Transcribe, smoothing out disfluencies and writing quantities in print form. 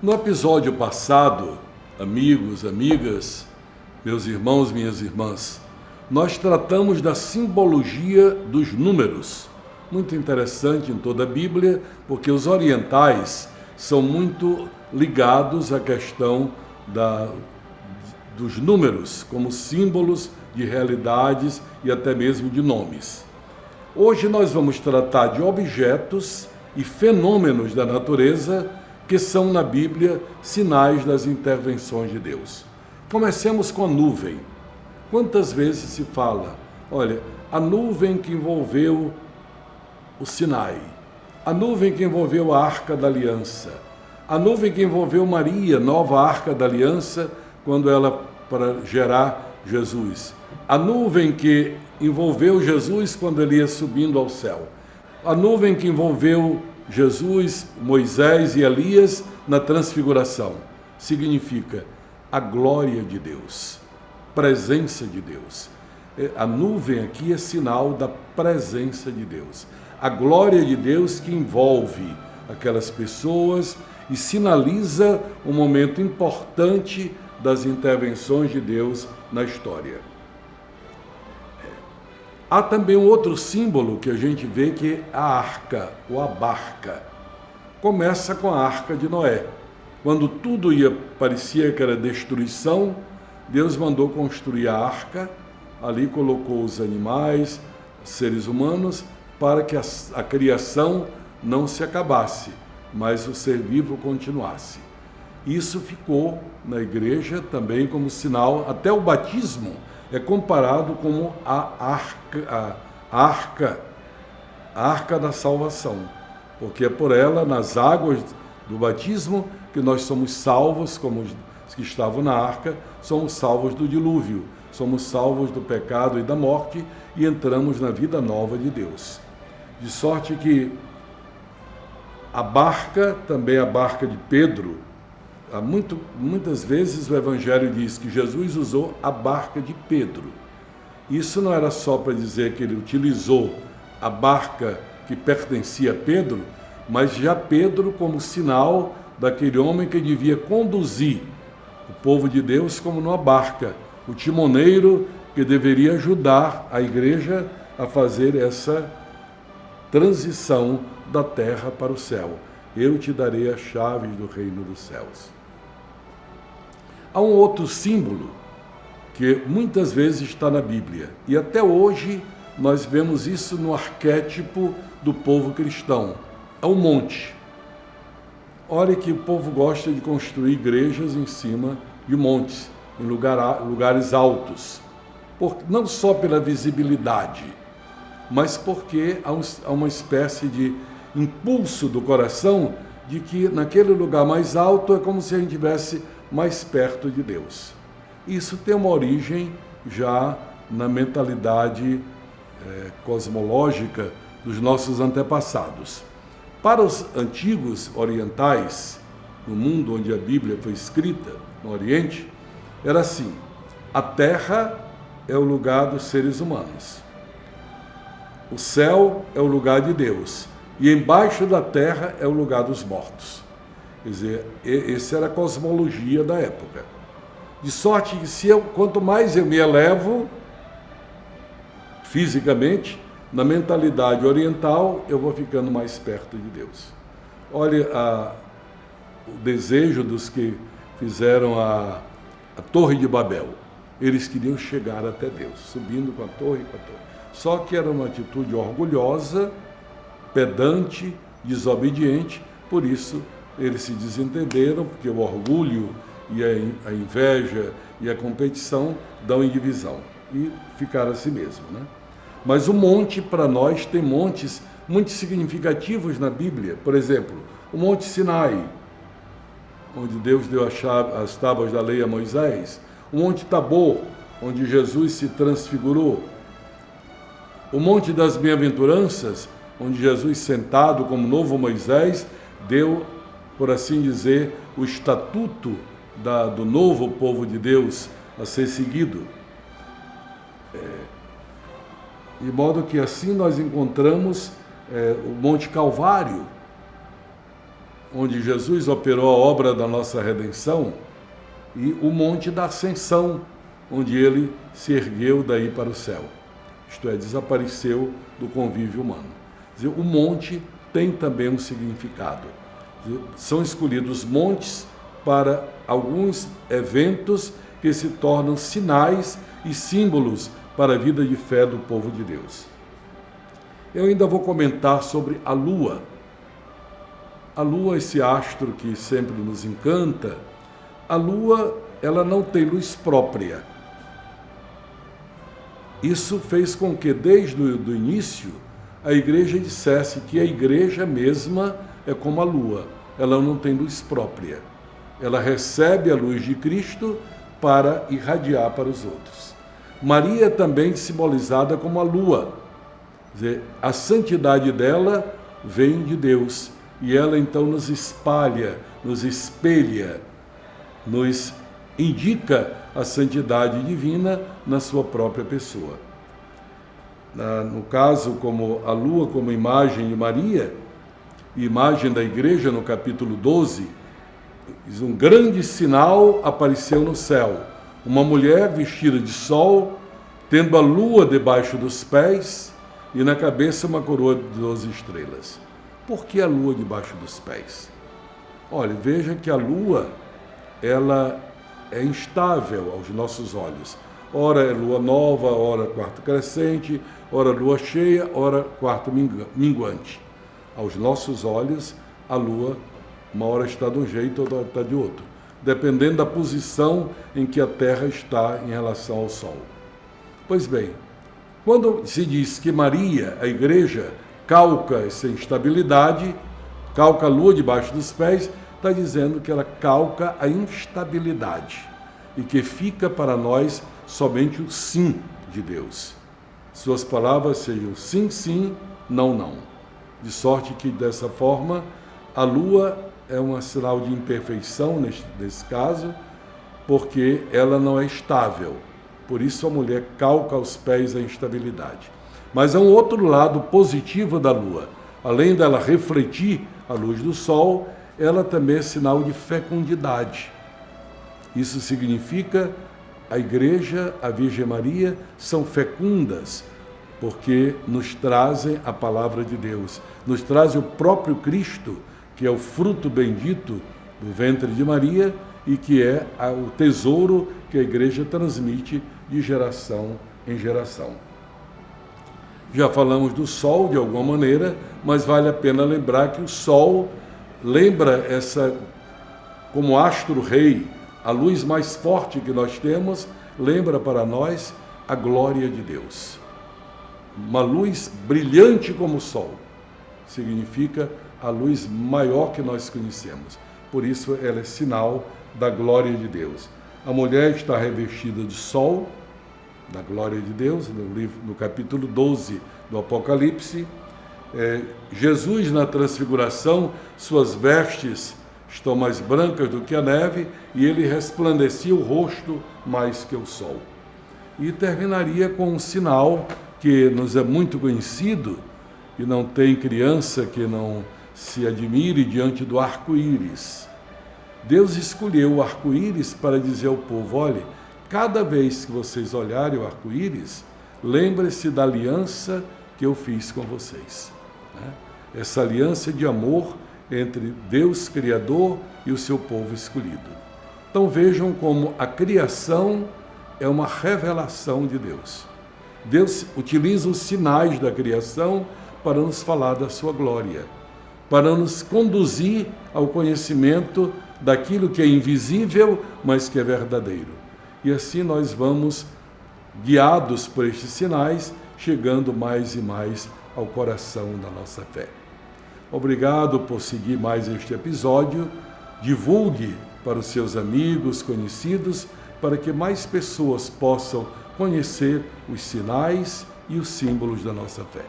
No episódio passado, amigos, amigas, meus irmãos, minhas irmãs, nós tratamos da simbologia dos números. Muito interessante em toda a Bíblia, porque os orientais são muito ligados à questão dos números, como símbolos de realidades e até mesmo de nomes. Hoje nós vamos tratar de objetos e fenômenos da natureza que são na Bíblia sinais das intervenções de Deus. Comecemos com a nuvem. Quantas vezes se fala, olha, a nuvem que envolveu o Sinai, a nuvem que envolveu a Arca da Aliança, a nuvem que envolveu Maria, nova Arca da Aliança, quando ela para gerar Jesus, a nuvem que envolveu Jesus quando ele ia subindo ao céu, a nuvem que envolveu Jesus, Moisés e Elias na transfiguração, significa a glória de Deus, presença de Deus. A nuvem aqui é sinal da presença de Deus. A glória de Deus que envolve aquelas pessoas e sinaliza um momento importante das intervenções de Deus na história. Há também um outro símbolo que a gente vê que é a arca, ou a barca. Começa com a arca de Noé. Quando tudo parecia que era destruição, Deus mandou construir a arca, ali colocou os animais, seres humanos, para que a criação não se acabasse, mas o ser vivo continuasse. Isso ficou na igreja também como sinal, até o batismo é comparado como a arca da salvação, porque é por ela, nas águas do batismo, que nós somos salvos, como os que estavam na arca, somos salvos do dilúvio, somos salvos do pecado e da morte e entramos na vida nova de Deus. De sorte que a barca, também a barca de Pedro, muitas vezes o Evangelho diz que Jesus usou a barca de Pedro. Isso não era só para dizer que ele utilizou a barca que pertencia a Pedro, mas já Pedro como sinal daquele homem que devia conduzir o povo de Deus como numa barca, o timoneiro que deveria ajudar a igreja a fazer essa transição da terra para o céu. Eu te darei as chaves do reino dos céus. Há um outro símbolo que muitas vezes está na Bíblia, e até hoje nós vemos isso no arquétipo do povo cristão. É um monte. Olha que o povo gosta de construir igrejas em cima de montes, em lugares altos, não só pela visibilidade, mas porque há uma espécie de impulso do coração de que naquele lugar mais alto é como se a gente estivesse mais perto de Deus. Isso tem uma origem já na mentalidade cosmológica dos nossos antepassados. Para os antigos orientais, no mundo onde a Bíblia foi escrita, no Oriente, era assim: a terra é o lugar dos seres humanos, o céu é o lugar de Deus, e embaixo da terra é o lugar dos mortos. Quer dizer, essa era a cosmologia da época. De sorte que quanto mais eu me elevo fisicamente, na mentalidade oriental, eu vou ficando mais perto de Deus. Olha o desejo dos que fizeram a Torre de Babel. Eles queriam chegar até Deus, subindo com a torre. Só que era uma atitude orgulhosa, pedante, desobediente, por isso eles se desentenderam, porque o orgulho e a inveja e a competição dão em divisão, e ficaram assim mesmo, né? Mas o monte, para nós, tem montes muito significativos na Bíblia. Por exemplo, o Monte Sinai, onde Deus deu as tábuas da lei a Moisés. O Monte Tabor, onde Jesus se transfigurou. O Monte das Bem-aventuranças, onde Jesus, sentado como novo Moisés, deu, por assim dizer, o estatuto do novo povo de Deus a ser seguido. De modo que assim nós encontramos o Monte Calvário, onde Jesus operou a obra da nossa redenção, e o Monte da Ascensão, onde ele se ergueu daí para o céu. Isto é, desapareceu do convívio humano. Quer dizer, o monte tem também um significado. São escolhidos montes para alguns eventos que se tornam sinais e símbolos para a vida de fé do povo de Deus. Eu ainda vou comentar sobre a Lua. A Lua, esse astro que sempre nos encanta, a Lua, ela não tem luz própria. Isso fez com que, desde o início, a igreja dissesse que a igreja mesma é como a Lua. Ela não tem luz própria. Ela recebe a luz de Cristo para irradiar para os outros. Maria é também simbolizada como a Lua. Quer dizer, a santidade dela vem de Deus. E ela então nos espalha, nos espelha, nos indica a santidade divina na sua própria pessoa. No caso, como a Lua, como imagem de Maria, imagem da igreja, no capítulo 12, um grande sinal apareceu no céu. Uma mulher vestida de sol, tendo a lua debaixo dos pés e na cabeça uma coroa de 12 estrelas. Por que a lua debaixo dos pés? Olha, veja que a lua, ela é instável aos nossos olhos. Ora é lua nova, ora quarto crescente, ora lua cheia, ora quarto minguante. Aos nossos olhos, a lua, uma hora está de um jeito, outra hora está de outro, dependendo da posição em que a Terra está em relação ao Sol. Pois bem, quando se diz que Maria, a igreja, calca essa instabilidade, calca a lua debaixo dos pés, está dizendo que ela calca a instabilidade e que fica para nós somente o sim de Deus. Suas palavras sejam sim, sim, não, não. De sorte que, dessa forma, a lua é um sinal de imperfeição nesse caso, porque ela não é estável. Por isso a mulher calca aos pés a instabilidade. Mas há um outro lado positivo da lua. Além dela refletir a luz do sol, ela também é sinal de fecundidade. Isso significa a igreja, a Virgem Maria, são fecundas, porque nos trazem a palavra de Deus, nos trazem o próprio Cristo, que é o fruto bendito do ventre de Maria e que é o tesouro que a igreja transmite de geração em geração. Já falamos do sol de alguma maneira, mas vale a pena lembrar que o sol lembra como astro-rei, a luz mais forte que nós temos, lembra para nós a glória de Deus. Uma luz brilhante como o sol significa a luz maior que nós conhecemos. Por isso ela é sinal da glória de Deus. A mulher está revestida de sol, da glória de Deus, no capítulo 12 do Apocalipse. Jesus, na transfiguração, suas vestes estão mais brancas do que a neve e ele resplandecia o rosto mais que o sol. E terminaria com um sinal que nos é muito conhecido, e não tem criança que não se admire diante do arco-íris. Deus escolheu o arco-íris para dizer ao povo: olhe, cada vez que vocês olharem o arco-íris, lembre-se da aliança que eu fiz com vocês. Essa aliança de amor entre Deus Criador e o seu povo escolhido. Então vejam como a criação é uma revelação de Deus. Deus utiliza os sinais da criação para nos falar da sua glória, para nos conduzir ao conhecimento daquilo que é invisível, mas que é verdadeiro. E assim nós vamos, guiados por estes sinais, chegando mais e mais ao coração da nossa fé. Obrigado por seguir mais este episódio. Divulgue para os seus amigos, conhecidos, para que mais pessoas possam conhecer os sinais e os símbolos da nossa fé.